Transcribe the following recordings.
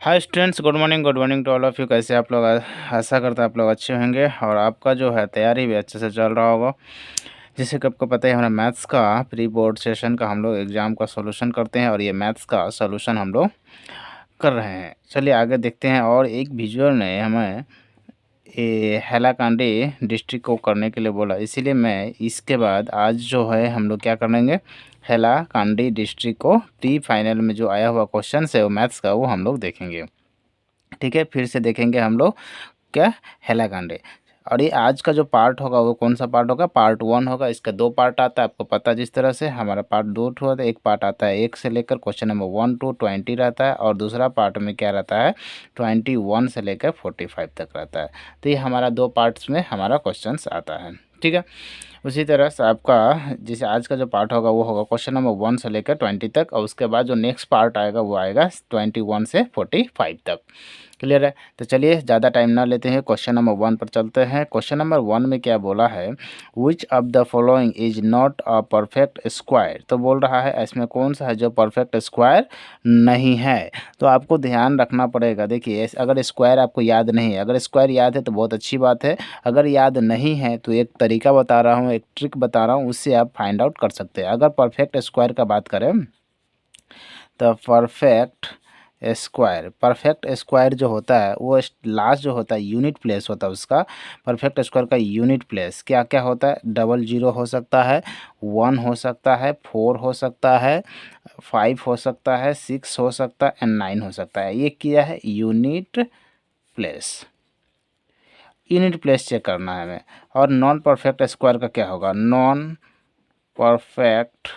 Hi students, good morning to all of you. कैसे आप लोग? आशा करता आप लोग अच्छे होंगे और आपका जो है तैयारी भी अच्छे से चल रहा होगा। जैसे कि आपको पता है, हमारा मैथ्स का प्री बोर्ड सेशन का हम लोग एग्ज़ाम का सॉल्यूशन करते हैं और ये मैथ्स का सॉल्यूशन हम लोग कर रहे हैं। चलिए आगे देखते हैं। और एक विजुअल ने हमें ये हैलाकांडी डिस्ट्रिक्ट को करने के लिए बोला, इसीलिए मैं इसके बाद आज जो है हम लोग क्या करेंगे, हैलाकांडी डिस्ट्रिक्ट को प्री फाइनल में जो आया हुआ क्वेश्चन है वो मैथ्स का, वो हम लोग देखेंगे। ठीक है, फिर से देखेंगे हम लोग क्या, हैलाकांडी। और ये आज का जो पार्ट होगा वो कौन सा पार्ट होगा, पार्ट 1 होगा। इसका 2 पार्ट आता है, आपको पता है। जिस तरह से हमारा पार्ट 2 होता है, एक पार्ट आता है 1 से लेकर क्वेश्चन नंबर 1 to 20 रहता है, और दूसरा पार्ट में क्या रहता है, 21 से लेकर 45 तक रहता है। तो ये हमारा 2 पार्ट्स में हमारा क्वेश्चन आता है। ठीक है, उसी तरह से आपका जैसे आज का जो पार्ट होगा वो होगा क्वेश्चन नंबर 1 से लेकर 20 तक, और उसके बाद जो नेक्स्ट पार्ट आएगा वो आएगा 21 से 45 तक। क्लियर है? तो चलिए ज़्यादा टाइम ना लेते हैं, क्वेश्चन नंबर 1 पर चलते हैं। क्वेश्चन नंबर 1 में क्या बोला है, which of the following is not a perfect square. तो बोल रहा है इसमें कौन सा है जो परफेक्ट स्क्वायर नहीं है। तो आपको ध्यान रखना पड़ेगा। देखिए, अगर स्क्वायर आपको याद नहीं है, अगर स्क्वायर याद है तो बहुत अच्छी बात है। अगर याद नहीं है तो एक तरीका बता रहा हूँ, एक ट्रिक बता रहा हूँ, उससे आप फाइंड आउट कर सकते हैं। अगर परफेक्ट स्क्वायर का बात करें तो परफेक्ट स्क्वायर जो होता है वो लास्ट जो होता है यूनिट प्लेस होता है उसका। परफेक्ट स्क्वायर का यूनिट प्लेस क्या क्या होता है, 00 हो सकता है, 1 हो सकता है, 4 हो सकता है, 5 हो सकता है, 6 हो सकता है एंड 9 हो सकता है। ये क्या है, unit place. Unit place check करना है हमें। और नॉन परफेक्ट स्क्वायर का क्या होगा, नॉन परफेक्ट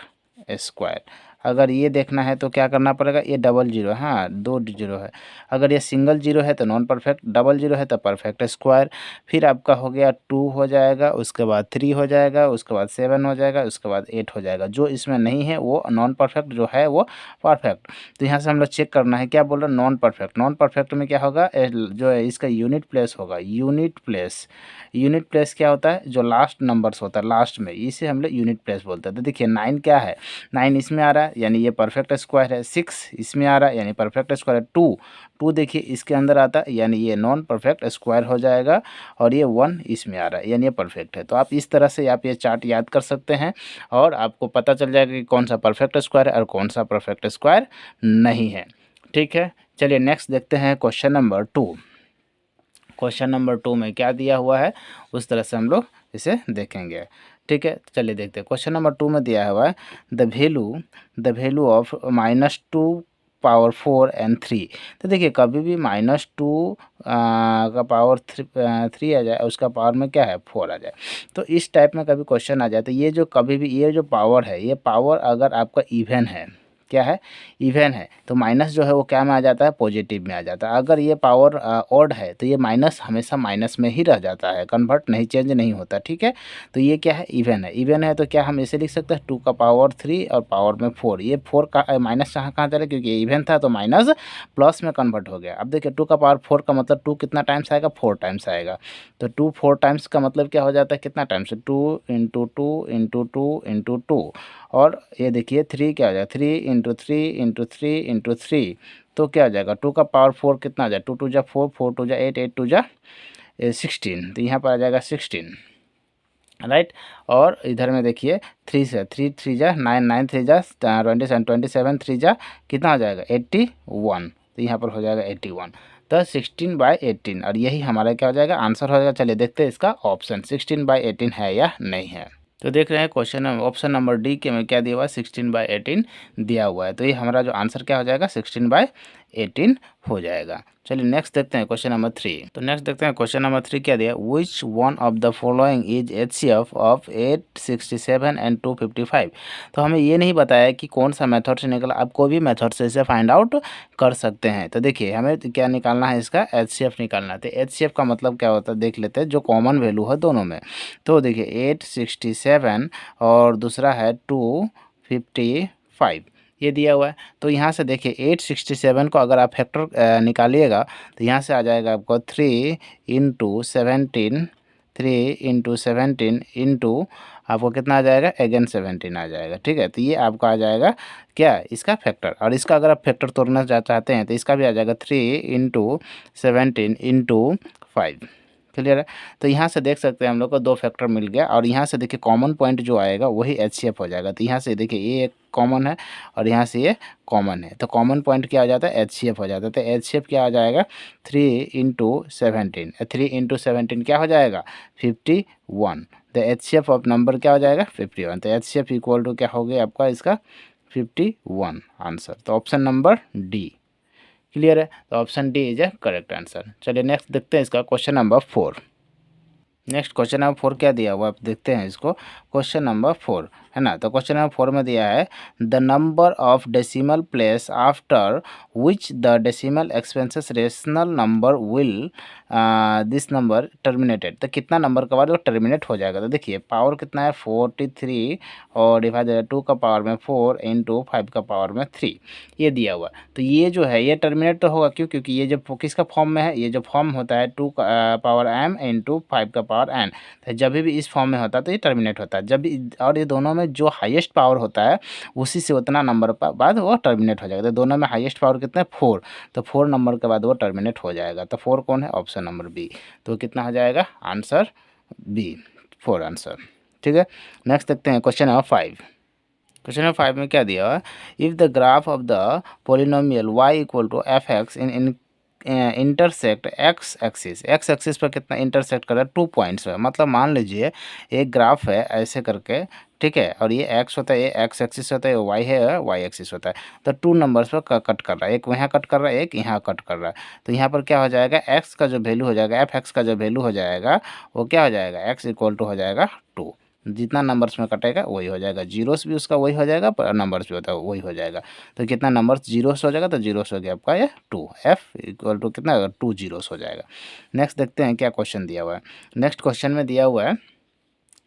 स्क्वायर। अगर ये देखना है तो क्या करना पड़ेगा, ये 00, हाँ 2 जीरो है। अगर ये सिंगल जीरो है तो नॉन परफेक्ट, 00 है तो परफेक्ट स्क्वायर। फिर आपका हो गया 2 हो जाएगा, उसके बाद 3 हो जाएगा, उसके बाद 7 हो जाएगा, उसके बाद 8 हो जाएगा। जो इसमें नहीं है वो नॉन परफेक्ट, जो है वो परफेक्ट। तो यहाँ से हम लोग चेक करना है, क्या बोल रहे हैं, नॉन परफेक्ट। नॉन परफेक्ट में क्या होगा, जो है इसका यूनिट प्लेस होगा, यूनिट प्लेस। यूनिट प्लेस क्या होता है, जो लास्ट नंबर्स होता है लास्ट में, इसे हम लोग यूनिट प्लेस बोलते हैं। तो देखिए 9 क्या है, 9 इसमें आ रहा है यानी ये परफेक्ट स्क्वायर है। 6 इसमें आ रहा है यानी परफेक्ट स्क्वायर है। 2 देखिए इसके अंदर आता है यानी ये नॉन परफेक्ट स्क्वायर हो जाएगा। और ये 1 इसमें आ रहा है यानी ये परफेक्ट है। तो आप इस तरह से आप ये चार्ट याद कर सकते हैं और आपको पता चल जाएगा कि कौन सा परफेक्ट स्क्वायर है और कौन सा परफेक्ट स्क्वायर नहीं है। ठीक है, चलिए नेक्स्ट देखते हैं क्वेश्चन नंबर 2। क्वेश्चन नंबर 2 में क्या दिया हुआ है उस तरह से हम लोग इसे देखेंगे। ठीक है, चलिए देखते हैं। क्वेश्चन नंबर 2 में दिया हुआ है the value of -2 power 4 and 3। तो देखिए कभी भी -2 का पावर 3 आ जाए, उसका पावर में क्या है 4 आ जाए, तो इस टाइप में कभी क्वेश्चन आ जाए तो ये जो कभी भी ये जो पावर है, ये पावर अगर आपका इवन है, क्या है, इवन है, तो माइनस जो है वो क्या में आ जाता है, पॉजिटिव में आ जाता है। अगर ये पावर ऑड है तो ये माइनस हमेशा माइनस में ही रह जाता है, कन्वर्ट नहीं, चेंज नहीं होता। ठीक है, तो ये क्या है, इवन है। इवन है तो क्या हम इसे लिख सकते हैं 2 का पावर 3 और पावर में 4। ये 4 का माइनस कहाँ कहाँ चले, क्योंकि ये इवन था तो माइनस प्लस में कन्वर्ट हो गया। अब देखिए 2 का पावर 4 का मतलब 2 कितना टाइम्स आएगा, 4 टाइम्स आएगा। तो 2 4 टाइम्स का मतलब क्या हो जाता है, कितना टाइम्स, 2 इंटू 2 इंटू 2 इंटू 2। और ये देखिए 3 क्या हो जाएगा, 3 इंटू 3 इंटू 3 इंटू 3। तो क्या हो जाएगा, 2 का पावर 4 कितना आ जाए, 2 2 जा 4, 4 2 जा 8, 8 2 जा 16। तो यहाँ पर आ जाएगा 16, राइट। और इधर में देखिए 3 से 3 3 जा 9, 9 3 जा 27, 27 3 जा कितना हो जाएगा 81। तो यहाँ पर हो जाएगा 81। तो 16/18, और यही हमारा क्या हो जाएगा, आंसर हो जाएगा। चलिए देखते हैं इसका ऑप्शन 16/18 है या नहीं है। तो देख रहे हैं क्वेश्चन ऑप्शन नंबर डी के में क्या दिया हुआ है, 16/18 दिया हुआ है। तो ये हमारा जो आंसर क्या हो जाएगा, 16/18 हो जाएगा। चलिए नेक्स्ट देखते हैं क्वेश्चन नंबर 3। तो नेक्स्ट देखते हैं क्वेश्चन नंबर 3 क्या दिया, which one of the following is HCF of 867 and 255। तो हमें ये नहीं बताया कि कौन सा मेथड से निकला, आप कोई भी मेथड से इसे फाइंड आउट कर सकते हैं। तो देखिए हमें क्या निकालना है, इसका HCF निकालना है। तो HCF का मतलब क्या होता है देख लेते हैं, जो कॉमन वैल्यू है दोनों में। तो देखिए 867 और दूसरा है 255, ये दिया हुआ है। तो यहाँ से देखिए 867 को अगर आप फैक्टर निकालिएगा तो यहाँ से आ जाएगा आपको 3 इंटू 17, 3 इंटू 17 इंटू आपको कितना आ जाएगा, अगेन 17 आ जाएगा। ठीक है, तो ये आपका आ जाएगा क्या, इसका फैक्टर। और इसका अगर आप फैक्टर तोड़ना चाहते हैं तो इसका भी आ जाएगा 3 इंटू 17 इंटू 5। क्लियर है। तो यहाँ से देख सकते हैं हम लोग को दो फैक्टर मिल गया, और यहाँ से देखिए कॉमन पॉइंट जो आएगा वही एचसीएफ हो जाएगा। तो यहाँ से देखिए ये एक कॉमन है और यहाँ से ये कॉमन है, तो कॉमन पॉइंट क्या हो जाता है, एचसीएफ हो जाता है। तो एचसीएफ क्या आ जाएगा, 3 इंटू 17, 3 इंटू 17 क्या हो जाएगा, 51। तो एचसीएफ ऑफ नंबर क्या हो जाएगा, 51। तो एचसीएफ इक्वल टू क्या हो गया आपका इसका 51 आंसर। तो ऑप्शन नंबर डी। क्लियर है, तो option D is a correct answer. चलिए नेक्स्ट देखते हैं इसका question number 4। Next question number 4 क्या दिया हुआ आप देखते हैं इसको, क्वेश्चन नंबर 4 है ना। तो क्वेश्चन नंबर 4 में दिया है the number of decimal place after which the decimal expenses rational number will this number terminated. तो कितना नंबर के बाद वो टर्मिनेट हो जाएगा। तो देखिए पावर कितना है 43 और डिवाइडेड 2 का पावर में 4 इंटू 5 का पावर में 3 ये दिया हुआ। तो ये जो है ये टर्मिनेट तो होगा, क्यों, क्योंकि ये जब किसका फॉर्म में है, ये जो फॉर्म होता है 2 का पावर m इंटू 5 का पावर n, तो जब भी इस फॉर्म में होता है तो ये टर्मिनेट होता है। जब भी, और ये दोनों में जो हाईएस्ट पावर होता है उसी से उतना नंबर बाद वो टर्मिनेट हो जाएगा। तो दोनों में हाईएस्ट पावर कितना है 4, तो 4 नंबर के बाद वो टर्मिनेट हो जाएगा। तो 4 कौन है, ऑप्शन नंबर बी। तो कितना हो जाएगा आंसर बी, 4 आंसर। ठीक है, नेक्स्ट देखते हैं क्वेश्चन नंबर 5। क्वेश्चन नंबर 5 में क्या दिया हुआ है, if the graph of the polynomial y equal to f x in intersect x axis पर कितना इंटरसेक्ट कर रहा है, 2 पॉइंट्स है। मतलब मान लीजिए एक ग्राफ है ऐसे करके, ठीक है, और ये x होता है, ये x एक्सिस होता है, ये y है, y एक्सिस होता है। तो 2 नंबर्स पर कट कर रहा है, एक यहाँ कट कर रहा है, एक यहाँ कट कर रहा है। तो यहाँ पर क्या हो जाएगा, x का जो वैल्यू हो जाएगा, एफ एक्स का जो वैल्यू हो जाएगा वो क्या हो जाएगा, x इक्वल टू हो जाएगा 2। जितना नंबर्स में कटेगा वही हो जाएगा, जीरोस भी उसका वही हो जाएगा, पर नंबर्स भी होता है वही हो जाएगा। तो कितना नंबर्स जीरोस हो जाएगा, तो जीरोस हो गया आपका ये 2, एफ इक्वल टू कितना 2 जीरोस हो जाएगा। नेक्स्ट देखते हैं क्या क्वेश्चन दिया हुआ है। नेक्स्ट क्वेश्चन में दिया हुआ है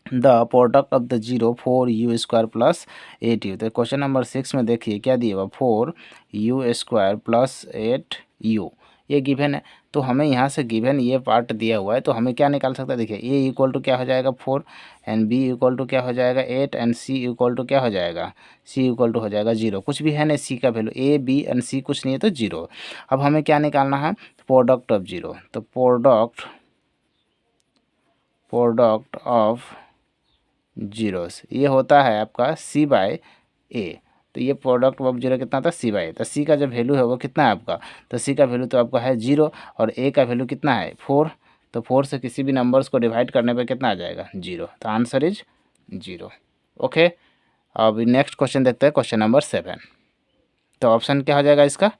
the product of the zero 4u square plus 8u। तो क्वेश्चन नंबर 6 में देखिए क्या दिया हुआ, 4u स्क्वायर प्लस 8u ये गिवन है। तो हमें यहाँ से गिवन ये पार्ट दिया हुआ है, तो हमें क्या निकाल सकते हैं, देखिए ए इक्वल टू क्या हो जाएगा 4 एंड बी इक्वल टू क्या हो जाएगा 8 एंड सी इक्वल टू क्या हो जाएगा, सी इक्वल टू हो जाएगा 0। कुछ भी है नहीं, सी का वैल्यू ए बी एंड सी कुछ नहीं है तो 0। अब हमें क्या निकालना है, प्रोडक्ट ऑफ जीरो। तो प्रोडक्ट ऑफ जीरोस ये होता है आपका सी बाय ए। तो ये प्रोडक्ट ऑफ जीरो कितना था, सी बाय ए। तो सी का जो वैल्यू है वो कितना है आपका, तो सी का वैल्यू तो आपका है 0 और ए का वैल्यू कितना है 4। तो 4 से किसी भी नंबर्स को डिवाइड करने पे कितना आ जाएगा 0। तो आंसर इज 0। ओके, अब नेक्स्ट क्वेश्चन देखते हैं क्वेश्चन नंबर 7। तो ऑप्शन क्या हो जाएगा इसका,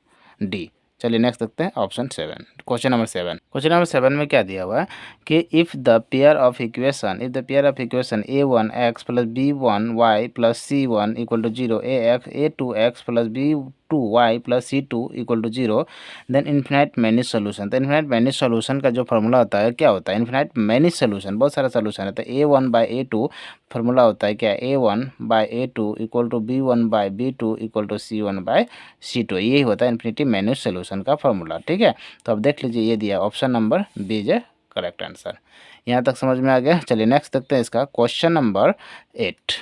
डी। चलिए नेक्स्ट देखते हैं option 7, question number 7। Question number 7 में क्या दिया हुआ है कि if the pair of equation a1 x plus b1 y plus c1 equal to 0 a2 x plus b2 y plus c2 equal to 0 then infinite many solution. तो infinite many solution का जो formula होता है क्या होता है, infinite many solution बहुत सारा सोल्यूशन है। तो a1/a2 फार्मूला होता है क्या, a1/a2 equal to b1/b2 equal to c1/c2। यही होता है इन्फिनिटी मैनी सोल्यूशन का फार्मूला। ठीक है, तो अब देख लीजिए ये दिया option number B is correct answer. यहाँ तक समझ में आ गया। चलिए नेक्स्ट देखते हैं इसका क्वेश्चन नंबर 8।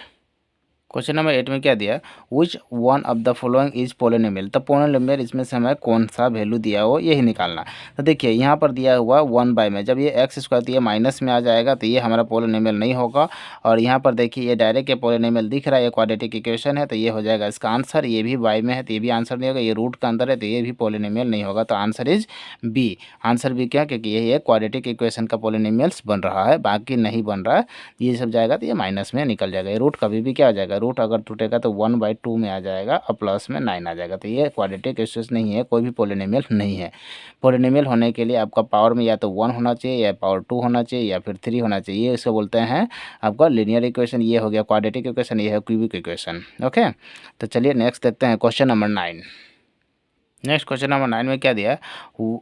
क्वेश्चन नंबर 8 में क्या दिया, which one of the following is polynomial. तो पोलिनोमियल इसमें से हमें कौन सा वैल्यू दिया हो यही निकालना। तो देखिए यहाँ पर दिया हुआ 1 में, जब ये एक्स स्क्वायर तो ये माइनस में आ जाएगा, तो ये हमारा पोलिनोमियल नहीं होगा। और यहाँ पर देखिए ये डायरेक्ट ये पोलिनोमियल दिख रहा है, ये क्वाड्रेटिक इक्वेशन है, तो ये हो जाएगा इसका आंसर। ये भी वाई में है तो ये भी आंसर नहीं होगा, ये रूट का अंदर है तो ये भी पोलिनोमियल नहीं होगा। तो answer is B. Answer B क्या, क्योंकि ये क्वाड्रेटिक इक्वेशन का पोलिनोमियल्स बन रहा है, बाकी नहीं बन रहा है। ये सब जाएगा तो ये माइनस में निकल जाएगा। ये रूट कभी भी क्या हो जाएगा, रूट अगर टूटेगा तो 1/2 में आ जाएगा और प्लस में 9 आ जाएगा। तो ये क्वाड्रेटिक इक्वेशन नहीं है, कोई भी पोलिनोमियल नहीं है। पोलिनोमियल होने के लिए आपका पावर में या तो 1 होना चाहिए या पावर 2 होना चाहिए या फिर 3 होना चाहिए। ये इसको बोलते हैं आपका लीनियर इक्वेशन। ये हो गया क्वाड्रेटिक इक्वेशन, ये है क्यूबिक इक्वेशन। ओके, तो चलिए नेक्स्ट देखते हैं question number 9। Next question number 9 में क्या दिया है,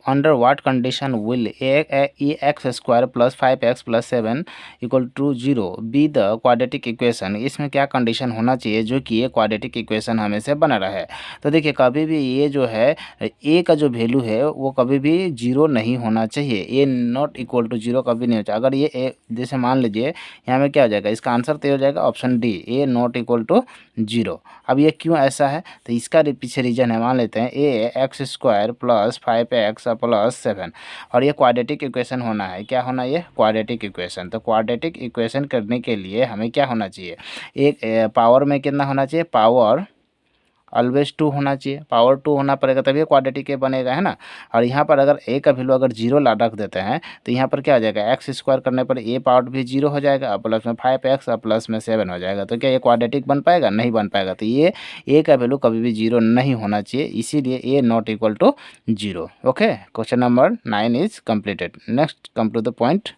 under what condition will a x square plus 5x plus 7 equal to 0 be the quadratic equation. इसमें क्या कंडीशन होना चाहिए जो कि ये क्वाड्रेटिक इक्वेशन हमेशा बना रहे। तो देखिए कभी भी ये जो है ए का जो वैल्यू है वो कभी भी जीरो नहीं होना चाहिए, ए नॉट इक्वल टू जीरो कभी नहीं हो चाहिए। अगर ये ए जैसे मान लीजिए यहाँ में क्या हो जाएगा, इसका आंसर तो हो जाएगा option D, a not equal to zero. अब ये क्यों ऐसा है, तो इसका पीछे रीजन है, मान लेते हैं a x square plus 5x plus 7 और ये क्वाड्रेटिक इक्वेशन होना है। क्या होना है, ये क्वाड्रेटिक इक्वेशन। तो क्वाड्रेटिक इक्वेशन करने के लिए हमें क्या होना चाहिए, एक पावर में कितना होना चाहिए, पावर ऑलवेज 2 होना चाहिए, पावर 2 होना पड़ेगा तभी क्वाड्रेटिक ए बनेगा, है ना। और यहाँ पर अगर ए का वैल्यू अगर जीरो ला रख देते हैं तो यहाँ पर क्या हो जाएगा, एक्स स्क्वायर करने पर ए पावर भी जीरो हो जाएगा और प्लस में 5x और प्लस में 7 हो जाएगा। तो क्या ये क्वाड्रेटिक बन पाएगा, नहीं बन पाएगा। तो ये ए का वैल्यू कभी भी जीरो नहीं होना चाहिए, इसीलिए a not equal to zero. Okay, question number 9 is completed. Next come to the point,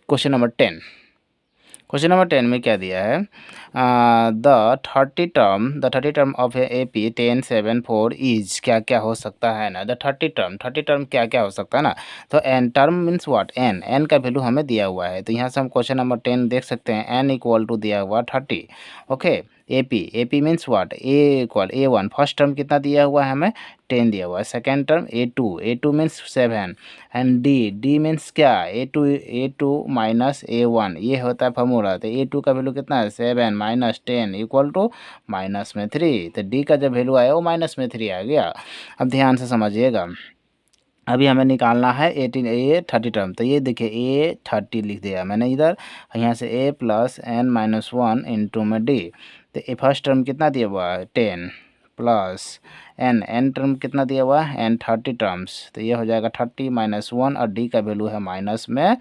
question number 10। Question number 10 में क्या दिया है, the thirty term of A P 10 7 4 is, क्या क्या हो सकता है ना, द थर्टी टर्म क्या क्या हो सकता है ना। तो n term means what, n का वैल्यू हमें दिया हुआ है। तो यहाँ से हम क्वेश्चन नंबर 10 देख सकते हैं, एन इक्वल टू दिया हुआ 30। Okay, A P means what, A equal A1, first term कितना दिया हुआ है हमें, 10 दिया हुआ है। Second term A2 means 7 and D means क्या, ए टू माइनस A1, ये होता है फॉर्मूला। तो A2 का वैल्यू कितना है, 7 माइनस 10 इक्वल टू माइनस में 3। तो डी का जो वैल्यू आया वो माइनस में 3 आ गया। अब ध्यान से समझिएगा, अभी हमें निकालना है 18 ए 30 टर्म। तो ये देखिए ए 30 लिख दिया मैंने इधर, यहाँ से ए प्लस एन माइनस 1 इंटू में डी। तो ए फर्स्ट टर्म कितना दिया हुआ है 10 प्लस एन टर्म कितना दिया हुआ है एन 30 टर्म्स। तो ये हो जाएगा 30 माइनस 1 और डी का वैल्यू है माइनस में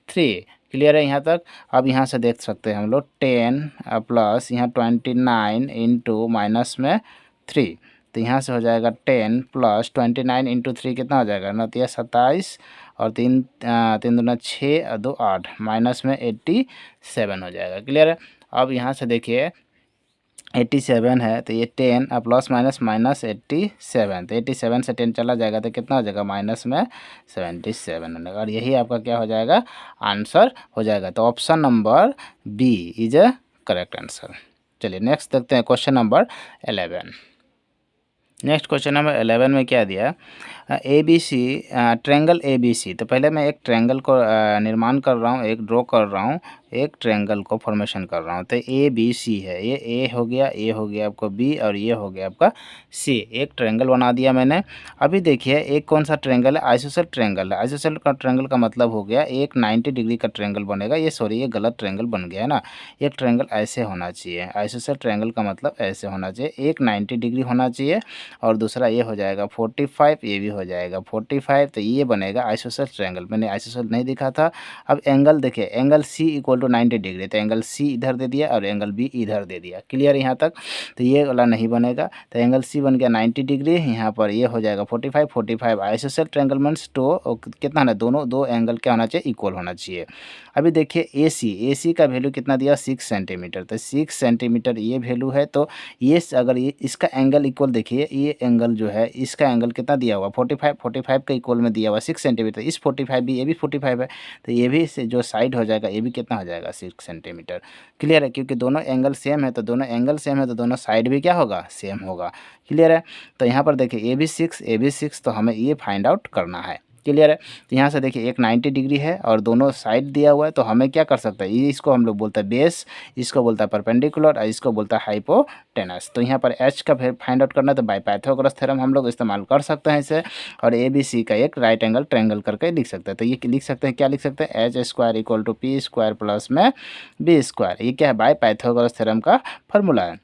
3। क्लियर है यहाँ तक। अब यहाँ से देख सकते हैं हम लोग 10 प्लस यहाँ 29 इंटू माइनस में 3। तो यहाँ से हो जाएगा 10 प्लस 29 इंटू 3 कितना हो जाएगा, 9 27 और 3 दूना 6 और 2 8 माइनस में 87 हो जाएगा। क्लियर है। अब यहाँ से देखिए 87 है तो ये 10 प्लस माइनस माइनस 87, तो 87 से 10 चला जाएगा तो कितना हो जाएगा, माइनस में 77 होगा। और यही आपका क्या हो जाएगा, आंसर हो जाएगा। तो option number B is a correct answer. चलिए नेक्स्ट देखते हैं क्वेश्चन नंबर 11। नेक्स्ट क्वेश्चन नंबर 11 में क्या दिया, A B C triangle A B C. तो पहले मैं एक ट्रायंगल को निर्माण कर रहा हूँ, एक ड्रॉ कर रहा हूँ, एक ट्रायंगल को फॉर्मेशन कर रहा हूँ। तो ए बी सी है, ये ए हो गया आपको बी और ये हो गया आपका सी। एक ट्रायंगल बना दिया मैंने। अभी देखिए एक कौन सा ट्रायंगल है, आइसोसेल ट्रायंगल है। आइसोसेल का ट्रायंगल का मतलब हो गया एक 90 डिग्री का ट्रायंगल बनेगा। ये गलत ट्रायंगल बन गया है ना। एक ट्रायंगल ऐसे होना चाहिए, आइसोसेल ट्रायंगल का मतलब ऐसे होना चाहिए, एक 90 डिग्री होना चाहिए और दूसरा ये हो जाएगा 45, ये भी हो जाएगा 45। तो ये बनेगा आइसोसेल ट्रायंगल। मैंने आइसोसेल नहीं दिखा था। अब एंगल देखिए, angle C equal to 90 degree. तो एंगल सी इधर दे दिया और एंगल बी इधर दे दिया। क्लियर यहाँ तक। तो ये वाला नहीं बनेगा। तो एंगल सी बन गया 90 डिग्री, यहाँ पर ये हो जाएगा 45। आइसोसेल ट्रायंगल मीन्स तो कितना ना, दोनों दो एंगल क्या होना चाहिए, इक्वल होना चाहिए। अभी देखिए ए सी का वैल्यू कितना दिया, 6 सेंटीमीटर। तो 6 सेंटीमीटर ये वैल्यू है। तो ये अगर ये इसका एंगल इक्वल देखिए, ये एंगल जो है इसका एंगल कितना दिया हुआ 45 का इक्वल में दिया हुआ 6 सेंटीमीटर। इस 45 भी, ये भी 45 है। तो ये भी से जो साइड हो जाएगा ये भी कितना हो जाएगा, 6 सेंटीमीटर। क्लियर है, क्योंकि दोनों एंगल सेम है। तो दोनों एंगल सेम है तो दोनों साइड भी क्या होगा, सेम होगा। क्लियर है। तो यहाँ पर देखिए ए भी 6 तो हमें ये फाइंड आउट करना है। क्लियर है। तो यहाँ से देखिए एक 90 डिग्री है और दोनों साइड दिया हुआ है। तो हमें क्या कर सकते हैं, इसको हम लोग बोलते हैं बेस, इसको बोलता है परपेंडिकुलर और इसको बोलता है हाइपोटेनस। तो यहाँ पर एच का फाइंड आउट करना है तो बाय पाइथागोरस थ्योरम हम लोग इस्तेमाल कर सकते हैं इसे। और ए बी सी का एक राइट एंगल ट्रायंगल करके लिख सकते हैं। तो ये लिख सकते हैं, क्या लिख सकते हैं, H square equal to P square plus में बी स्क्वायर। ये क्या है, बाय पाइथागोरस थ्योरम का फॉर्मूला है।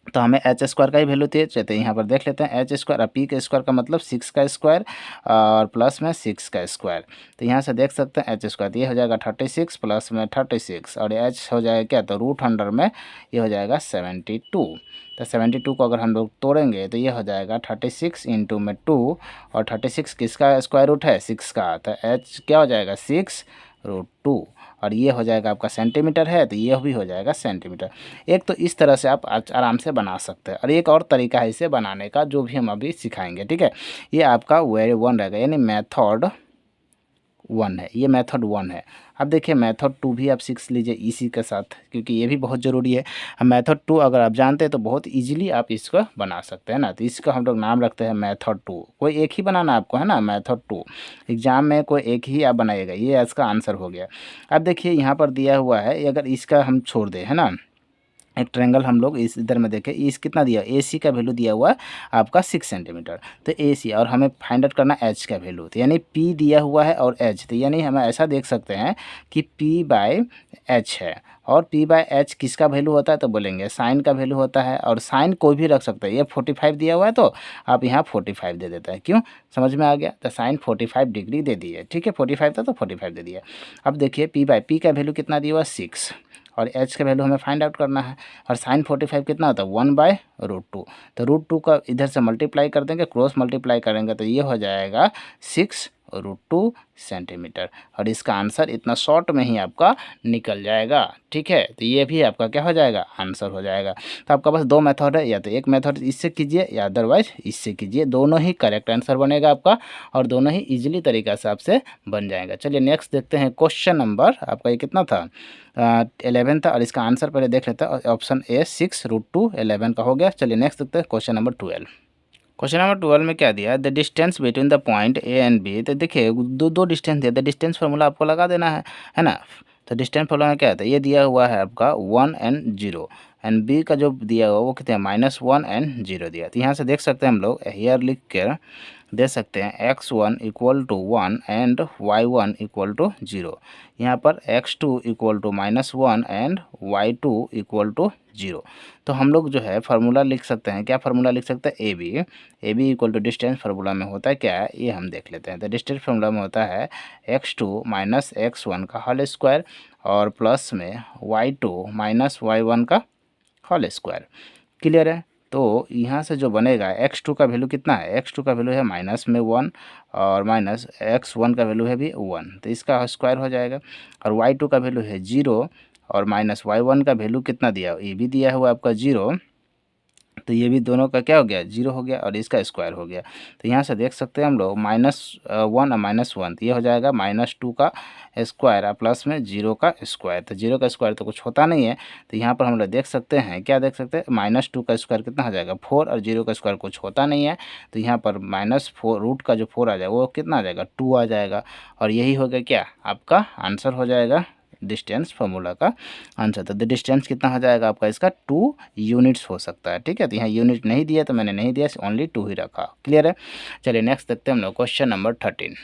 तो हमें एच स्क्वायर का ही वैल्यू चाहिए। तो यहाँ पर देख लेते हैं एच स्क्वायर, पी के स्क्वायर का मतलब 6 का स्क्वायर और प्लस में 6 का स्क्वायर। तो यहाँ से देख सकते हैं एच स्क्वायर, तो ये हो जाएगा 36 प्लस में 36 और एच हो जाएगा क्या, तो रूट अंडर में ये हो जाएगा 72। तो 72 को अगर हम लोग तोड़ेंगे तो ये हो जाएगा 36 इंटू में 2 और 36 किसका स्क्वायर रूट है, 6 का। तो एच क्या हो जाएगा 6 √2 और ये हो जाएगा आपका सेंटीमीटर है तो ये भी हो जाएगा सेंटीमीटर। एक तो इस तरह से आप आराम से बना सकते हैं और एक और तरीका है इसे बनाने का जो भी हम अभी सिखाएंगे, ठीक है। ये आपका वे 1 रहेगा यानी मेथड 1 है, ये मेथड 1 है। अब देखिए मेथड 2 भी आप सीख लीजिए इसी के साथ, क्योंकि ये भी बहुत ज़रूरी है। मेथड 2 अगर आप जानते हैं तो बहुत इजीली आप इसको बना सकते हैं ना, तो इसका हम लोग नाम रखते हैं मेथड 2। कोई एक ही बनाना आपको है ना, मेथड 2 एग्जाम में कोई एक ही आप बनाइएगा। ये इसका आंसर हो गया। अब देखिए यहाँ पर दिया हुआ है, अगर इसका हम छोड़ दें है ना, एक ट्रायंगल हम लोग इस इधर में देखें, इस कितना दिया, ए सी का वैल्यू दिया हुआ है आपका 6 सेंटीमीटर, तो ए सी और हमें फाइंड आउट करना एच का वैल्यू, तो यानी पी दिया हुआ है और एच, तो यानी हमें ऐसा देख सकते हैं कि पी बाय एच है। और पी बाय एच किसका वैल्यू होता है तो बोलेंगे साइन का वैल्यू होता है, और साइन कोई भी रख सकते हैं। ये 45 दिया हुआ है तो आप यहाँ 45 दे देते हैं, क्यों, समझ में आ गया, तो साइन 45 डिग्री दे दिए, ठीक है, 45 था तो 45 दे दिया। अब देखिए पी बाय पी का वैल्यू कितना दिया हुआ है 6 और एच का वैल्यू हमें फाइंड आउट करना है, और साइन 45 कितना होता है 1/√2, तो √2 का इधर से मल्टीप्लाई कर देंगे, क्रॉस मल्टीप्लाई करेंगे तो ये हो जाएगा 6√2 सेंटीमीटर, और इसका आंसर इतना शॉर्ट में ही आपका निकल जाएगा, ठीक है। तो ये भी आपका क्या हो जाएगा, आंसर हो जाएगा। तो आपका बस दो मेथड है, या तो एक मेथड इससे कीजिए या अदरवाइज इससे कीजिए, दोनों ही करेक्ट आंसर बनेगा आपका, और दोनों ही इजीली तरीक़ा से आपसे बन जाएगा। चलिए नेक्स्ट देखते हैं, क्वेश्चन नंबर आपका ये कितना था 11 था, और इसका आंसर पहले देख लेते हैं। ऑप्शन ए 6√2 11 का हो गया। चलिए नेक्स्ट देखते हैं क्वेश्चन नंबर 12। क्वेश्चन नंबर 12 में क्या दिया है, the distance between the point A and B, तो देखिए दो डिस्टेंस दिया, द डिस्टेंस फार्मूला आपको लगा देना है ना। तो डिस्टेंस फार्मूला में क्या है, तो ये दिया हुआ है आपका 1 एंड 0, एंड बी का जो दिया हुआ वो कितने -1 एंड 0 दिया। तो यहाँ से देख सकते हैं हम लोग हेयर लिख कर दे सकते हैं x1 = 1 एंड y1 = 0। यहाँ पर x2 = -1 एंड y2 = 0। तो हम लोग जो है फार्मूला लिख सकते हैं, क्या फार्मूला लिख सकते हैं, A B equal to distance formula में होता है क्या है, ये हम देख लेते हैं। तो डिस्टेंस फार्मूला में होता है x2 - x1 का होल स्क्वायर और प्लस में y2 - y1 का होल स्क्वायर। क्लियर है। तो यहाँ से जो बनेगा x2 का वैल्यू कितना है, x2 का वैल्यू है -1 और माइनस x1 का वैल्यू है भी 1, तो इसका स्क्वायर हो जाएगा। और y2 का वैल्यू है 0 और माइनस y1 का वैल्यू कितना दिया, ये भी दिया हुआ आपका 0, तो ये भी दोनों का क्या हो गया 0 हो गया और इसका स्क्वायर हो गया। तो यहाँ से देख सकते हैं हम लोग -1 और -1, तो ये हो जाएगा -2 का स्क्वायर और प्लस में 0 का स्क्वायर। तो 0 का स्क्वायर तो कुछ होता नहीं है, तो यहाँ पर हम लोग देख सकते हैं, क्या देख सकते हैं, -2 का स्क्वायर कितना हो जाएगा 4, और 0 का स्क्वायर कुछ होता नहीं है, तो यहाँ पर -4 रूट का जो 4 आ जाएगा वो कितना आ जाएगा 2 आ जाएगा, और यही हो गया क्या आपका आंसर हो जाएगा डिस्टेंस फार्मूला का आंसर। तो डिस्टेंस कितना हो जाएगा आपका इसका 2 यूनिट्स हो सकता है, ठीक है। तो यहाँ यूनिट नहीं दिया तो मैंने नहीं दिया, ओनली 2 ही रखा। क्लियर है। चलिए नेक्स्ट देखते हैं हम लोग question number 13।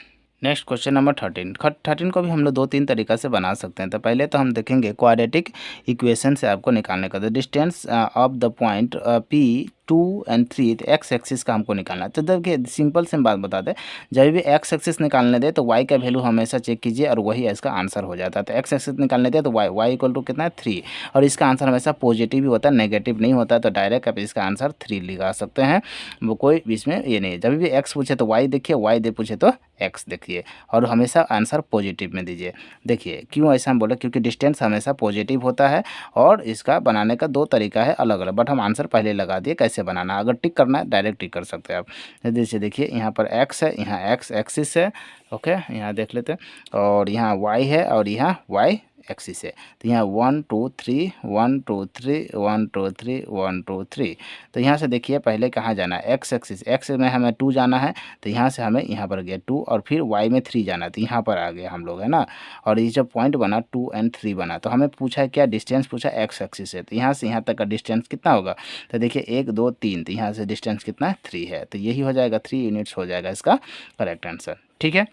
Next question number 13 को भी हम लोग 2-3 तरीका से बना सकते हैं। तो पहले तो हम देखेंगे क्वाड्रेटिक इक्वेशन से आपको निकालने का। The distance of the point P 2 और 3, तो एक्स एक्सिस का हमको निकालना है। तो देखिए सिंपल से बात बता दें, जब भी एक्स एक्सिस निकालने दे तो वाई का वैल्यू हमेशा चेक कीजिए और वही इसका आंसर हो जाता है। तो एक्स एक्सिस निकालने दे तो वाई इक्वल टू कितना है 3, और इसका आंसर हमेशा पॉजिटिव ही होता है, नेगेटिव नहीं होता है। तो डायरेक्ट आप इसका आंसर 3 लगा सकते हैं, वो कोई इसमें ये नहीं। जब भी एक्स पूछे तो वाई देखिए, वाई दे पूछे तो एक्स देखिए, और हमेशा आंसर पॉजिटिव में दीजिए। देखिए क्यों ऐसा हम बोले, क्योंकि डिस्टेंस हमेशा पॉजिटिव होता है, और इसका बनाने का 2 तरीका है अलग अलग, बट हम आंसर पहले लगा दिए कैसे बनाना। अगर टिक करना है डायरेक्ट टिक कर सकते हैं आप। जैसे देखिए यहाँ पर एक्स है, यहाँ एक्स एक्सिस है, ओके, यहाँ देख लेते हैं, और यहाँ वाई है और यहाँ वाई एक्सिस है। तो यहाँ 1 2 3 1 2 3 1 2 3 1 2 3। तो यहाँ से देखिए पहले कहाँ जाना है, एक्स एक्सिस, एक्स में हमें 2 जाना है, तो यहाँ से हमें यहाँ पर गया 2, और फिर वाई में 3 जाना है, तो यहाँ पर आ गए हम लोग, है ना। और ये जो पॉइंट बना 2 और 3 बना, तो हमें पूछा है क्या, डिस्टेंस पूछा एक्स एक्सिस है, तो यहाँ से यहाँ तक का डिस्टेंस कितना होगा। तो देखिए 1 2 3, तो यहाँ से डिस्टेंस कितना है 3 है, तो यही हो जाएगा 3 यूनिट्स हो जाएगा इसका करेक्ट आंसर, ठीक है।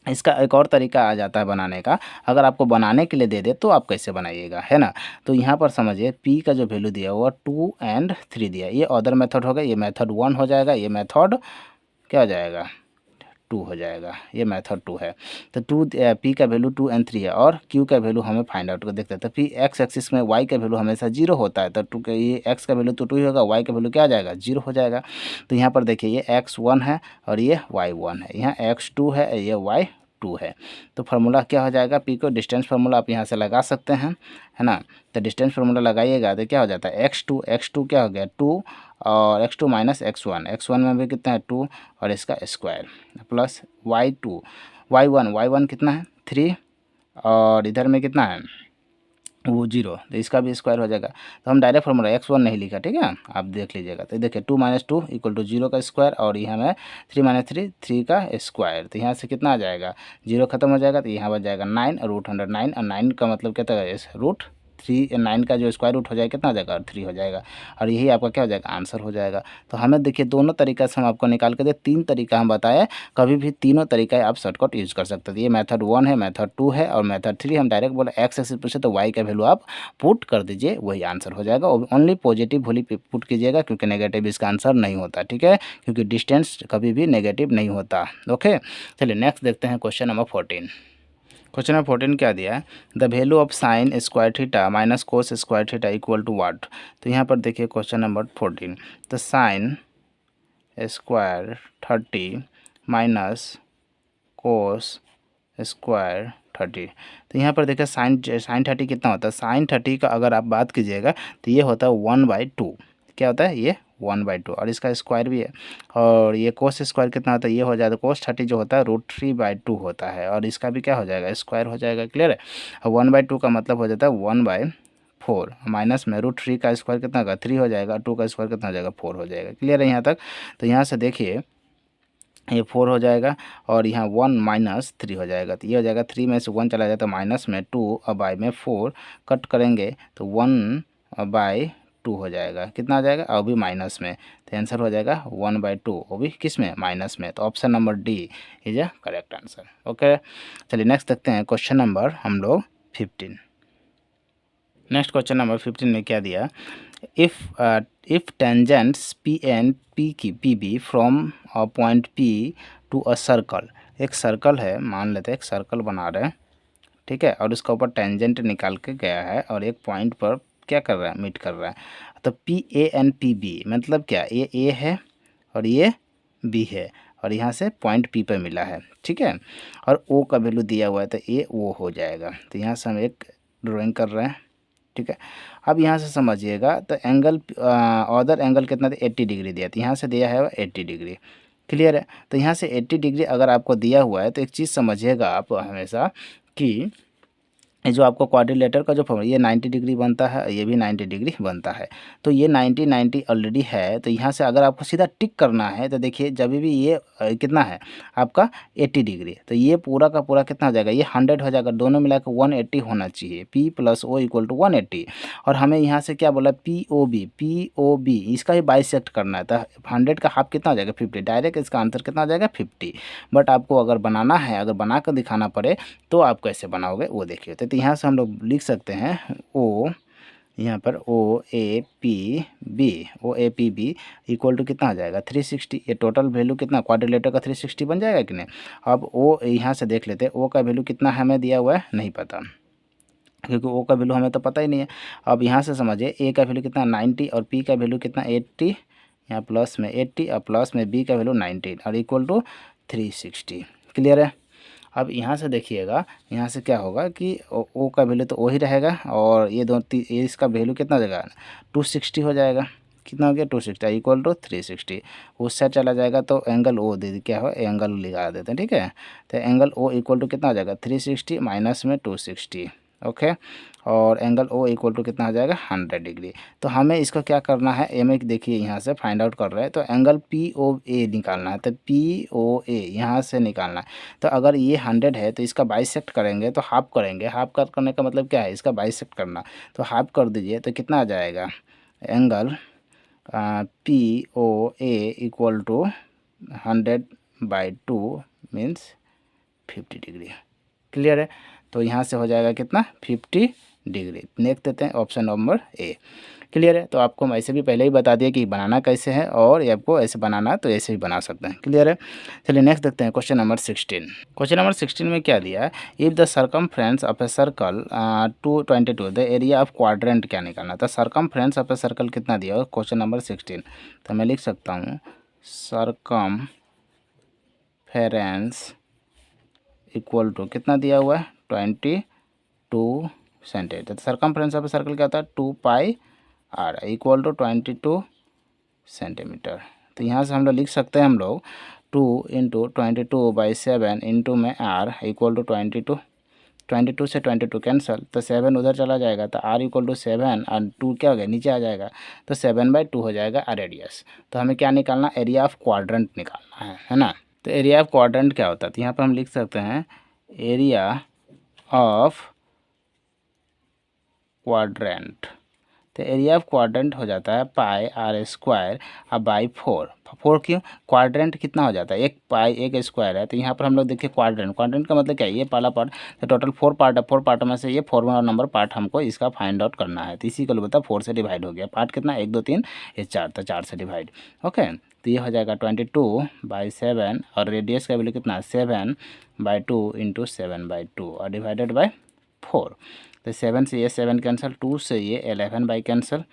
इसका एक और तरीका आ जाता है बनाने का, अगर आपको बनाने के लिए दे दे तो आप कैसे बनाइएगा, है ना। तो यहाँ पर समझिए P का जो वैल्यू दिया हुआ 2 और 3 दिया, ये अदर मेथड हो गया, ये मेथड 1 हो जाएगा, ये मेथड क्या हो जाएगा 2 हो जाएगा, ये मेथड 2 है। तो P का वैल्यू 2 और 3 है, और Q का वैल्यू हमें फाइंड आउट कर देखते हैं। तो P एक्स एक्सिस में Y का वैल्यू हमेशा 0 होता है, तो 2 का ये x का वैल्यू तो 2 ही होगा, Y का वैल्यू क्या आ जाएगा 0 हो जाएगा। तो यहाँ पर देखिए ये x1 है और ये y1 है, यहाँ x2 है, ये y2 2 है। तो फार्मूला क्या हो जाएगा, पी को डिस्टेंस फार्मूला आप यहाँ से लगा सकते हैं, है ना। तो डिस्टेंस फार्मूला लगाइएगा तो क्या हो जाता है, x2 क्या हो गया 2 और x2 माइनस x1 में भी कितना है 2 और इसका स्क्वायर प्लस y1 कितना है 3 और इधर में कितना है वो 0, तो इसका भी स्क्वायर हो जाएगा। तो हम डायरेक्ट फार्मूला x1 नहीं लिखा, ठीक है, आप देख लीजिएगा। तो देखिए 2 माइनस 2 इक्वल टू 0 का स्क्वायर और यहाँ में 3 माइनस 3 का स्क्वायर। तो यहाँ से कितना आ जाएगा, 0 खत्म हो जाएगा तो यहाँ बच जाएगा 9 और रूट 109 और 9 का मतलब क्या था रूट 3, 9 का जो स्क्वायर रूट हो जाएगा कितना हो जाएगा 3 हो जाएगा और यही आपका क्या हो जाएगा आंसर हो जाएगा। तो हमें देखिए दोनों तरीका से हम आपको निकाल के दे, 3 तरीका हम बताए, कभी भी तीनों तरीका आप शॉर्टकट यूज़ कर सकते हैं। ये मेथड 1 है, मेथड 2 है और मेथड 3 हम डायरेक्ट बोले एक्स एक्सिस पूछे तो वाई का वैल्यू आप पुट कर दीजिए, वही आंसर हो जाएगा। और ओनली पॉजिटिव वैल्यू पुट कीजिएगा क्योंकि नेगेटिव इसका आंसर नहीं होता, ठीक है, क्योंकि डिस्टेंस कभी भी नेगेटिव नहीं होता। ओके, चलिए नेक्स्ट देखते हैं क्वेश्चन नंबर 14। क्वेश्चन नंबर 14 क्या दिया है, the value of sine square theta minus cos square theta equal to what. तो यहाँ पर देखिए क्वेश्चन नंबर 14, तो sine square 30 minus cos square 30। तो यहाँ पर देखिए साइन 30 कितना होता है, साइन 30 का अगर आप बात कीजिएगा तो ये होता है 1/2, क्या होता है ये 1/2 और इसका स्क्वायर भी है। और ये कोस स्क्वायर कितना होता है, ये हो जाता है कोस 30 जो होता है √3/2 होता है और इसका भी क्या हो जाएगा स्क्वायर हो जाएगा, क्लियर है। और 1/2 का मतलब हो जाता है 1/4 माइनस में √3 का स्क्वायर कितना होगा 3 हो जाएगा, 2 का स्क्वायर कितना हो जाएगा 4 हो जाएगा, क्लियर है यहाँ तक। तो यहाँ से देखिए ये 4 हो जाएगा और यहाँ 1 माइनस 3 हो जाएगा, तो ये हो जाएगा 3 में से 1 चला जाता है माइनस में 2 और बाई में 4 कट करेंगे तो 1/2 हो जाएगा, कितना आ जाएगा और भी माइनस में, तो आंसर हो जाएगा 1/2, वो भी किस में माइनस में। तो option number D is a correct answer. Okay, चलिए नेक्स्ट देखते हैं क्वेश्चन नंबर हम लोग 15। नेक्स्ट क्वेश्चन नंबर 15 में क्या दिया, if tangents P and P B from point P to a circle, एक सर्कल है, मान लेते हैं एक सर्कल बना रहे हैं, ठीक है, और उसका ऊपर टेंजेंट निकाल के गया है और एक पॉइंट पर क्या कर रहा है मीट कर रहा है। तो P A and P B मतलब क्या, ये ए है और ये बी है और यहाँ से पॉइंट पी पर मिला है, ठीक है, और ओ का वैल्यू दिया हुआ है तो ए ओ हो जाएगा। तो यहाँ से हम एक ड्राइंग कर रहे हैं, ठीक है। अब यहाँ से समझिएगा तो एंगल अदर एंगल कितना था 80 डिग्री दिया, तो यहाँ से दिया है 80 डिग्री, क्लियर है। तो यहाँ से 80 डिग्री अगर आपको दिया हुआ है तो एक चीज़ समझिएगा आप हमेशा कि ये जो आपको क्वाड्रिलेटर का जो फॉर्मूला ये 90 डिग्री बनता है, ये भी 90 डिग्री बनता है। तो ये 90 ऑलरेडी है, तो यहाँ से अगर आपको सीधा टिक करना है तो देखिए जब भी ये कितना है आपका 80 डिग्री, तो ये पूरा का पूरा कितना हो जाएगा, ये 100 हो जाएगा, दोनों मिलाकर 180 होना चाहिए, P + O = 180। और हमें यहाँ से क्या बोला POB इसका ही बाइसेक्ट करना है, तो 100 का हाफ कितना हो जाएगा 50, डायरेक्ट इसका आंसर कितना हो जाएगा 50। बट आपको अगर बनाना है, अगर बना कर दिखाना पड़े तो आप कैसे बनाओगे वो देखिए। तो यहाँ से हम लोग लिख सकते हैं ओ, यहाँ पर OAPB इक्वल टू कितना आ जाएगा 360। ये टोटल वैल्यू कितना क्वाड्रिलेटर का 360 बन जाएगा कि नहीं। अब ओ यहाँ से देख लेते हैं, ओ का वैल्यू कितना हमें दिया हुआ है नहीं पता, क्योंकि ओ का वैल्यू हमें तो पता ही नहीं है। अब यहाँ से समझिए ए का वैल्यू कितना 90 और पी का वैल्यू कितना 80, यहाँ प्लस में 80 और प्लस में बी का वैल्यू 19 और इक्वल टू 360, क्लियर है। अब यहाँ से देखिएगा, यहाँ से क्या होगा कि ओ का वैल्यू तो ओ ही रहेगा और ये इसका वैल्यू कितना हो जाएगा 260 हो जाएगा, कितना हो गया 260 इक्वल टू 360। उस साइड चला जाएगा तो एंगल ओ दे क्या हो एंगल लगा देते हैं, ठीक है। तो एंगल ओ इक्वल टू कितना हो जाएगा 360 माइनस में 260, ओके, और एंगल ओ इक्वल टू कितना हो जाएगा 100 डिग्री। तो हमें इसको क्या करना है, एम एक देखिए यहाँ से फाइंड आउट कर रहे हैं, तो एंगल POA निकालना है, तो POA यहाँ से निकालना है। तो अगर ये 100 है तो इसका बाइसेक्ट करेंगे तो हाफ करेंगे, हाफ कट करने का मतलब क्या है इसका बाइसेक्ट करना, तो हाफ कर दीजिए तो कितना आ जाएगा angle POA equal to 100/2 means 50 degree, clear है। तो यहाँ से हो जाएगा कितना 50 डिग्री। नेक्स्ट देते हैं ऑप्शन नंबर ए, क्लियर है। तो आपको हम ऐसे भी पहले ही बता दिया कि बनाना कैसे है और ये आपको ऐसे बनाना है तो ऐसे भी बना सकते हैं, क्लियर है। चलिए नेक्स्ट देखते हैं क्वेश्चन नंबर 16। क्वेश्चन नंबर 16 में क्या दिया है, if the circumference of a circle 222 the area of quadrant क्या निकालना था। सरकमफ्रेंस ऑफ ए सर्कल कितना दिया है क्वेश्चन नंबर 16, तो मैं लिख सकता हूँ सरकमफेरेंस इक्वल टू कितना दिया हुआ है 22 सेंटीमीटर। तो सर्कमफ्रेंस ऑफ सर्कल क्या होता है 2 पाई आर इक्वल टू 22 सेंटीमीटर। तो यहाँ से हम लोग लिख सकते हैं हम लोग 2 इंटू 22/7 इंटू में आर इक्वल टू 22 से 22 कैंसिल, तो 7 उधर चला जाएगा तो r इक्वल टू 7 और 2 क्या हो गया नीचे आ जाएगा, तो 7/2 हो जाएगा रेडियस। तो हमें क्या निकालना, एरिया ऑफ क्वाड्रेंट निकालना है ना। तो एरिया ऑफ क्वाड्रेंट क्या होता है, तो यहाँ पर हम लिख सकते हैं एरिया ऑफ क्वाड्रेंट। तो एरिया ऑफ क्वाड्रेंट हो जाता है पाई आर स्क्वायर अब बाई 4 क्यों, क्वाड्रेंट कितना हो जाता है, एक पाई एक स्क्वायर है। तो यहाँ पर हम लोग देखिए क्वाड्रेंट का मतलब क्या है, ये पहला पार्ट, तो टोटल 4 पार्ट है, 4 पार्ट में से ये 4 नंबर पार्ट हमको इसका फाइंड आउट करना है। तो इसी को बता 4 से डिवाइड हो गया, पार्ट कितना 1 2 3 ये 4, तो 4 से डिवाइड। ओके, तो ये हो जाएगा 22/7 और रेडियस का वैल्यू कितना 7/2 इंटू 7/2 और डिवाइडेड बाई 4। तो 7 से ये 7 कैंसिल, 2 से ये 11 बाई कैंसिल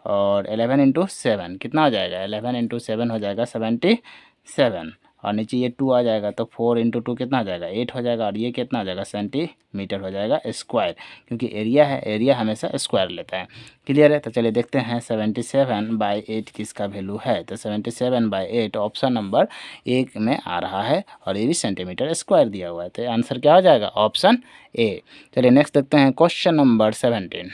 और 11 इंटू 7 कितना हो जाएगा, 11 इंटू 7 हो जाएगा 77 और नीचे ये 2 आ जाएगा, तो 4 इंटू 2 कितना हो जाएगा 8 हो जाएगा और ये कितना हो जाएगा सेंटीमीटर हो जाएगा स्क्वायर, क्योंकि एरिया है, एरिया हमेशा स्क्वायर लेता है। क्लियर है। तो चलिए देखते हैं 77/8 किसका वैल्यू है। तो 77/8 ऑप्शन नंबर 1 में आ रहा है और ये भी सेंटीमीटर स्क्वायर दिया हुआ है, तो आंसर क्या हो जाएगा ऑप्शन ए। चलिए नेक्स्ट देखते हैं क्वेश्चन नंबर 17।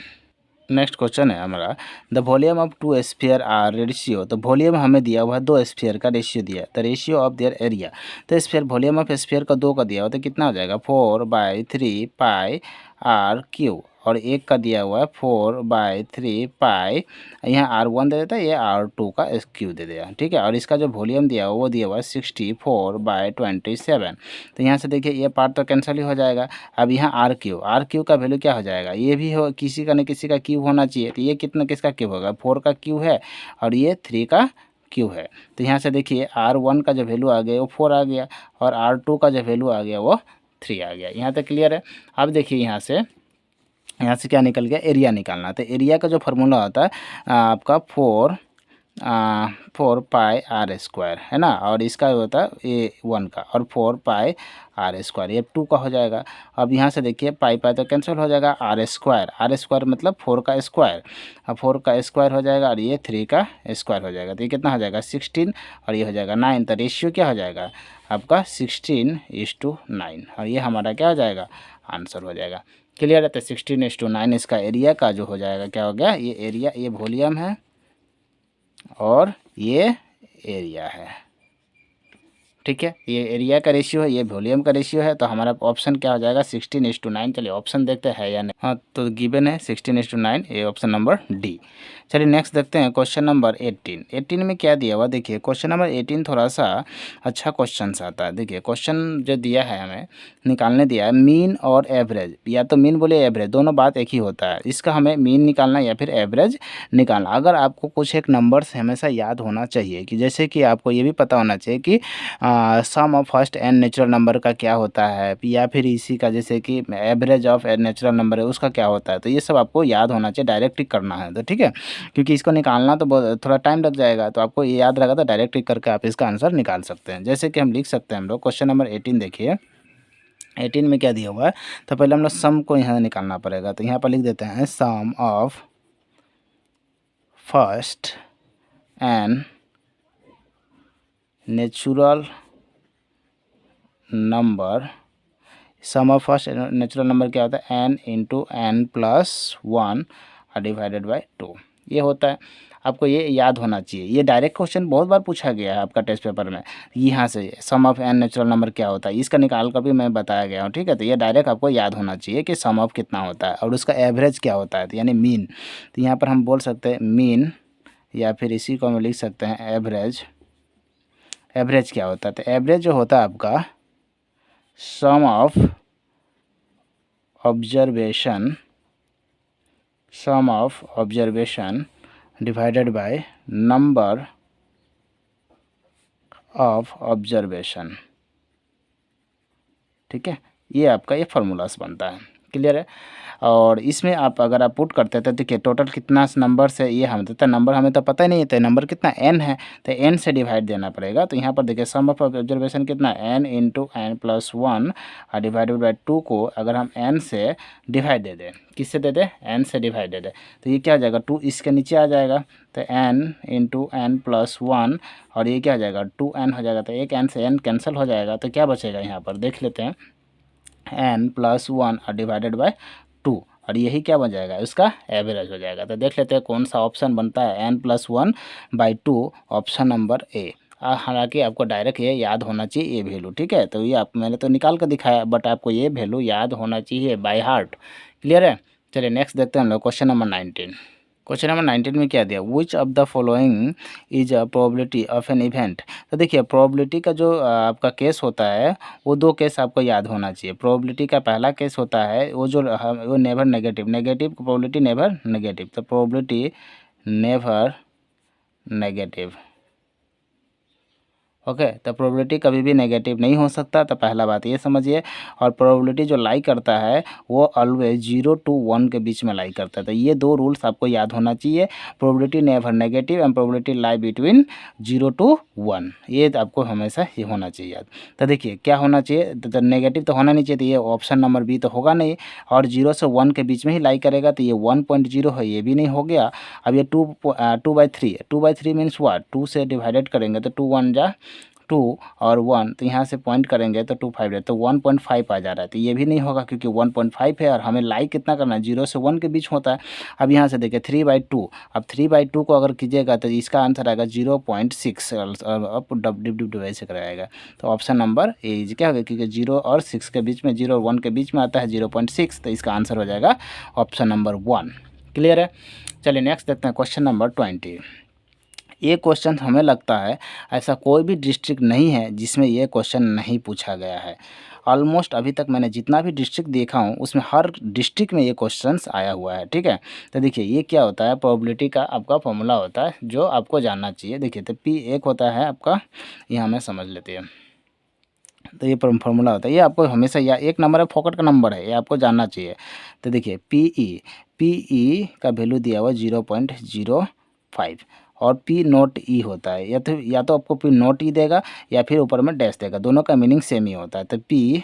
नेक्स्ट क्वेश्चन है हमारा, the volume of 2 sphere R ratio. तो वॉल्यूम हमें दिया हुआ है 2 स्फीयर का रेशियो दिया है, तो रेशियो ऑफ देयर एरिया। तो स्फीयर वॉल्यूम ऑफ स्फीयर का 2 का दिया हुआ, तो कितना हो जाएगा 4/3 पाई आर क्यू और एक का दिया हुआ है 4/3 पाई, यहाँ R1 दे देता है, ये R2 का क्यू दे देगा, ठीक है। और इसका जो वॉल्यूम दिया हुआ वो दिया हुआ है 64/27। तो यहाँ से देखिए ये पार्ट तो कैंसिल ही हो जाएगा। अब यहाँ आर क्यू का वैल्यू क्या हो जाएगा, ये भी हो किसी का न किसी का क्यू होना चाहिए, तो ये कितना किसका क्यू होगा 4 का क्यू है और ये 3 का क्यू है। तो यहाँ से देखिए R1 का जो वैल्यू आ गया वो 4 आ गया और R2 का जो वैल्यू आ गया वो 3 आ गया। यहाँ तक क्लियर है। अब देखिए यहाँ से क्या निकल गया, एरिया निकालना। तो एरिया का जो फार्मूला होता है आपका 4 पाई आर स्क्वायर है ना, और इसका होता है ये 1 का और 4 पाई आर स्क्वायर, ये 2 का हो जाएगा। अब यहाँ से देखिए पाई तो कैंसिल हो जाएगा, आर स्क्वायर मतलब 4 का स्क्वायर, अब 4 का स्क्वायर हो जाएगा और ये 3 का स्क्वायर हो जाएगा, तो ये कितना हो जाएगा 16 और ये हो जाएगा 9। तो रेशियो क्या हो जाएगा आपका 16:9 और ये हमारा क्या हो जाएगा आंसर हो जाएगा। क्लियर है। तो 16:9 इसका एरिया का जो हो जाएगा क्या हो गया, ये एरिया, ये वॉल्यूम है और ये एरिया है, ठीक है। ये एरिया का रेशियो है, ये वॉल्यूम का रेशियो है, तो हमारा ऑप्शन क्या हो जाएगा 16:9। चलिए ऑप्शन देखते हैं या नहीं। हाँ, तो गिवन है 16:9, ये ऑप्शन नंबर डी। चलिए नेक्स्ट देखते हैं क्वेश्चन नंबर 18 में क्या दिया हुआ। देखिए क्वेश्चन नंबर 18 थोड़ा सा अच्छा क्वेश्चन आता है। देखिए क्वेश्चन जो दिया है हमें निकालने दिया है मीन और एवरेज, या तो मीन बोले एवरेज, दोनों बात एक ही होता है। इसका हमें मीन निकालना या फिर एवरेज निकालना। अगर आपको कुछ एक नंबर्स हमेशा याद होना चाहिए, कि जैसे कि आपको ये भी पता होना चाहिए कि sum of first n natural number का क्या होता है, या फिर इसी का जैसे कि average of N natural number है उसका क्या होता है। तो ये सब आपको याद होना चाहिए, डायरेक्ट टिक करना है तो ठीक है, क्योंकि इसको निकालना तो बहुत थोड़ा टाइम लग जाएगा। तो आपको ये याद रहेगा तो डायरेक्ट टिक करके आप इसका आंसर निकाल सकते हैं। जैसे कि हम लिख सकते हैं हम लोग क्वेश्चन नंबर 18 देखिए 18 में क्या दिया हुआ है। तो पहले हम लोग सम को यहाँ निकालना पड़ेगा, तो यहाँ पर लिख देते हैं sum of first n natural number. Sum of first natural number क्या होता है n into n plus 1 divided by 2, ये होता है। आपको ये याद होना चाहिए, ये डायरेक्ट क्वेश्चन बहुत बार पूछा गया है आपका टेस्ट पेपर में। यहाँ से सम ऑफ n नेचुरल नंबर क्या होता है इसका निकाल कर भी मैं बताया गया हूँ, ठीक है। तो ये डायरेक्ट आपको याद होना चाहिए कि सम ऑफ कितना होता है और उसका एवरेज क्या होता है, तो यानी मीन। तो यहाँ पर हम बोल सकते हैं मीन या फिर इसी को हम लिख सकते हैं एवरेज। एवरेज क्या होता है, तो एवरेज जो होता है आपका sum of observation divided by number of observation, ठीक है। ये आपका ये फार्मूलास बनता है। क्लियर है। और इसमें आप अगर आप पुट करते हैं तो देखिए टोटल कितना नंबर से ये हम देता नंबर हमें तो पता ही नहीं है, तो नंबर कितना n है, तो n से डिवाइड देना पड़ेगा। तो यहाँ पर देखिए सम ऑफ ऑब्जर्वेशन कितना n into N plus one और डिवाइडेड बाई 2 को अगर हम n से डिवाइड दे दें, किससे दे दें, n से डिवाइड दे दें, तो ये क्या हो जाएगा 2 इसके नीचे आ जाएगा, तो n into N plus one और ये क्या हो जाएगा 2n हो जाएगा, तो एक n से n कैंसिल हो जाएगा, तो क्या बचेगा यहाँ पर देख लेते हैं, n प्लस वन और डिवाइडेड बाई 2 और यही क्या बन जाएगा इसका एवरेज हो जाएगा। तो देख लेते हैं कौन सा ऑप्शन बनता है, n plus one by 2 option number A. हालांकि आपको डायरेक्ट ये याद होना चाहिए ये वैल्यू, ठीक है, तो ये आप मैंने तो निकाल कर दिखाया बट आपको ये वैल्यू याद होना चाहिए बाय हार्ट। क्लियर है। चलिए नेक्स्ट देखते हैं हम लोग क्वेश्चन नंबर 19। क्वेश्चन नंबर 19 में क्या दिया, which of the following is a probability of an event. तो देखिए प्रोबेबिलिटी का जो आपका केस होता है वो दो केस आपको याद होना चाहिए। प्रोबेबिलिटी का पहला केस होता है वो जो वो never negative, negative probability never negative, तो प्रोबेबिलिटी नेवर नेगेटिव, ओके, तो प्रोबेबिलिटी कभी भी नेगेटिव नहीं हो सकता, तो पहला बात ये समझिए। और प्रोबेबिलिटी जो लाई करता है वो ऑलवेज 0 to 1 के बीच में लाई करता है, तो ये दो रूल्स आपको याद होना चाहिए, probability never negative and probability lie between 0 to 1, ये तो आपको हमेशा ये होना चाहिए याद। तो देखिए क्या होना चाहिए, तो नेगेटिव तो होना नहीं चाहिए, तो ये ऑप्शन नंबर बी तो होगा नहीं, और 0 से 1 के बीच में ही लाई करेगा, तो ये 1.0 है, ये भी नहीं हो गया। अब ये 2/3 है, 2/3 मीन्स वाट, 2 से डिवाइडेड करेंगे तो 2 1 जा 2 और 1, तो यहाँ से पॉइंट करेंगे तो 2 5 है, तो 1.5 आ जा रहा है, तो ये भी नहीं होगा क्योंकि 1.5 है और हमें लाई कितना करना है 0 से 1 के बीच होता है। अब यहाँ से देखिए 3/2, अब 3/2 को अगर कीजिएगा तो इसका आंसर आएगा 0.6, अप डिव ऐसे कराएगा, तो ऑप्शन नंबर ए क्या होगा, क्योंकि 0 और 6 के बीच में, 0 और 1 के बीच में आता है 0.6, तो इसका आंसर हो जाएगा ऑप्शन नंबर 1। क्लियर है। चलिए नेक्स्ट देखते हैं क्वेश्चन नंबर 20। ये क्वेश्चन हमें लगता है ऐसा कोई भी डिस्ट्रिक्ट नहीं है जिसमें ये क्वेश्चन नहीं पूछा गया है। ऑलमोस्ट अभी तक मैंने जितना भी डिस्ट्रिक्ट देखा हूँ उसमें हर डिस्ट्रिक्ट में ये क्वेश्चंस आया हुआ है, ठीक है। तो देखिए ये क्या होता है, प्रोबेबिलिटी का आपका फॉर्मूला होता है जो आपको जानना चाहिए। देखिए तो पी एक होता है आपका, ये हमें समझ लेते हैं, तो ये फॉर्मूला होता है, ये आपको हमेशा या एक नंबर है फोकट का नंबर है, ये आपको जानना चाहिए। तो देखिए पी ई का वैल्यू दिया हुआ 0.05 और पी नॉट ई होता है, या तो आपको पी नॉट ई देगा या फिर ऊपर में डैश देगा, दोनों का मीनिंग सेम ही होता है। तो पी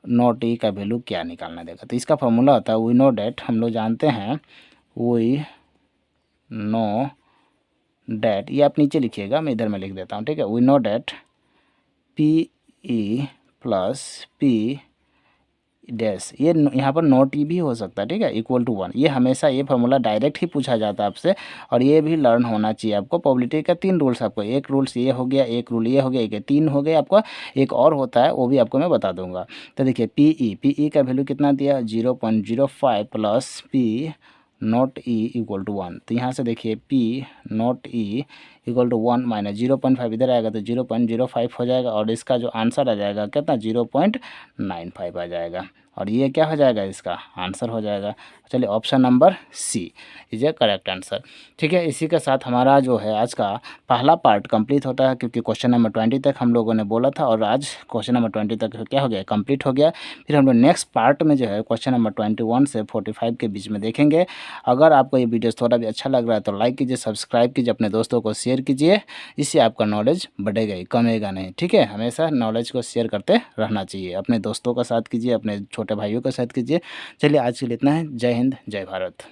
नॉट ई का वैल्यू क्या निकालना देगा, तो इसका फॉर्मूला होता है वी नो डैट, हम लोग जानते हैं, वी नो डैट, ये आप नीचे लिखिएगा, मैं इधर में लिख देता हूँ, ठीक है। We know that P E plus P dash, ये यहाँ पर नॉट ई भी हो सकता है, ठीक है, इक्वल टू 1। ये हमेशा ये फार्मूला डायरेक्ट ही पूछा जाता है आपसे, और ये भी लर्न होना चाहिए आपको। प्रोबेबिलिटी का 3 रूल्स आपको, एक रूल्स ये हो गया, एक रूल ये हो गया, एक 3 हो गए आपका, एक और होता है वो भी आपको मैं बता दूंगा। तो देखिए पी ई का वैल्यू कितना दिया 0.05 plus P not E equal to 1, तो यहाँ से देखिए P not E equal to 1 minus 0.5 इधर आएगा तो 0.05 हो जाएगा, और इसका जो आंसर आ जाएगा कितना 0.95 आ जाएगा, और ये क्या हो जाएगा इसका आंसर हो जाएगा। चलिए option number C is a correct answer. ठीक है, इसी के साथ हमारा जो है आज का पहला पार्ट कंप्लीट होता है, क्योंकि क्वेश्चन नंबर 20 तक हम लोगों ने बोला था और आज क्वेश्चन नंबर 20 तक क्या हो गया कंप्लीट हो गया। फिर हम लोग नेक्स्ट पार्ट में जो है क्वेश्चन नंबर 21 से 45 के बीच में देखेंगे। अगर आपको ये वीडियो थोड़ा भी अच्छा लग रहा है तो लाइक कीजिए, सब्सक्राइब कीजिए, अपने दोस्तों को शेयर कीजिए, इससे आपका नॉलेज बढ़ेगा ही कमेगा नहीं। ठीक है, हमेशा नॉलेज को शेयर करते रहना चाहिए, अपने दोस्तों के साथ कीजिए, अपने छोटे भाइयों के साथ कीजिए। चलिए आज के लिए इतना है। जय हिंद, जय भारत।